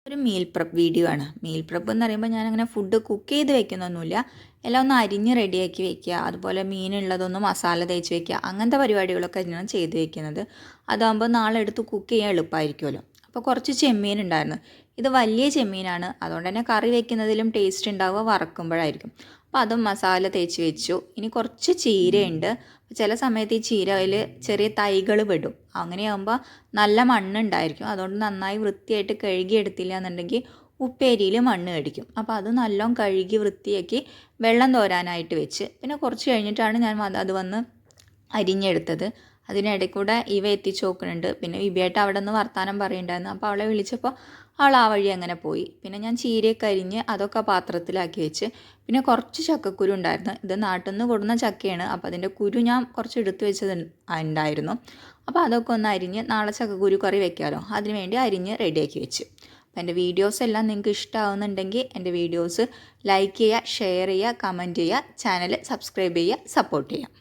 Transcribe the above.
ഒരു meal prep video ആണ്. Meal prep എന്ന് പറയുമ്പോൾ ഞാനങ്ങനെ ഫുഡ് കുക്ക് ചെയ്ത് വെക്കുന്നൊന്നുമില്ല. എല്ലാം ഒന്ന് അരിഞ്ഞ് റെഡിയാക്കി വെക്കുക, അതുപോലെ മീനുള്ളതൊന്ന് മസാല തേച്ച് വെക്കുക, അങ്ങനത്തെ പരിപാടികളൊക്കെ ഞാൻ ചെയ്ത് വെക്കുന്നത്. അതാകുമ്പോൾ നാളെ എടുത്ത് കുക്ക് ചെയ്യാൻ എളുപ്പമായിരിക്കുമല്ലോ. അപ്പോൾ കുറച്ച് ചെമ്മീൻ ഉണ്ടായിരുന്നു. ഇത് വലിയ ചെമ്മീനാണ്, അതുകൊണ്ട് തന്നെ കറി വെക്കുന്നതിലും ടേസ്റ്റ് ഉണ്ടാവുക വറക്കുമ്പോഴായിരിക്കും. അപ്പോൾ അതും മസാല തേച്ച് വെച്ചു. ഇനി കുറച്ച് ചീരയുണ്ട്. ചില സമയത്ത് ഈ ചീരയിൽ ചെറിയ തൈകൾ പെടും. അങ്ങനെയാകുമ്പോൾ നല്ല മണ്ണുണ്ടായിരിക്കും. അതുകൊണ്ട് നന്നായി വൃത്തിയായിട്ട് കഴുകിയെടുത്തില്ല എന്നുണ്ടെങ്കിൽ ഉപ്പേരിയിൽ മണ്ണ് കടിക്കും. അപ്പോൾ അത് നല്ലോണം കഴുകി വൃത്തിയാക്കി വെള്ളം തോരാനായിട്ട് വെച്ച് പിന്നെ കുറച്ച് കഴിഞ്ഞിട്ടാണ് ഞാൻ അത് വന്ന് അരിഞ്ഞെടുത്തത്. അതിനിടയിൽ കൂടെ ഇവ എത്തിച്ച് നോക്കുന്നുണ്ട്. പിന്നെ വിബിയായിട്ട് അവിടെ നിന്ന് വർത്താനം പറയുന്നുണ്ടായിരുന്നു. അപ്പോൾ അവളെ വിളിച്ചപ്പോൾ അവൾ ആ വഴി അങ്ങനെ പോയി. പിന്നെ ഞാൻ ചീരയൊക്കെ അരിഞ്ഞ് അതൊക്കെ പാത്രത്തിലാക്കി വെച്ച് പിന്നെ കുറച്ച് ചക്കക്കുരു ഉണ്ടായിരുന്നു. ഇത് നാട്ടിൽ നിന്ന് കൊടുന്ന ചക്കയാണ്. അപ്പോൾ അതിൻ്റെ കുരു ഞാൻ കുറച്ച് എടുത്ത് വെച്ചത് ഉണ്ടായിരുന്നു. അപ്പോൾ അതൊക്കെ ഒന്ന് അരിഞ്ഞ് നാളെ ചക്കക്കുരു കറി വെക്കാമല്ലോ, അതിന് വേണ്ടി അരിഞ്ഞ് റെഡിയാക്കി വെച്ച്. അപ്പോൾ എൻ്റെ വീഡിയോസ് എല്ലാം നിങ്ങൾക്ക് ഇഷ്ടമാവുന്നുണ്ടെങ്കിൽ എൻ്റെ വീഡിയോസ് ലൈക്ക് ചെയ്യുക, ഷെയർ ചെയ്യുക, കമൻറ്റ് ചെയ്യുക, ചാനൽ സബ്സ്ക്രൈബ് ചെയ്യുക, സപ്പോർട്ട് ചെയ്യുക.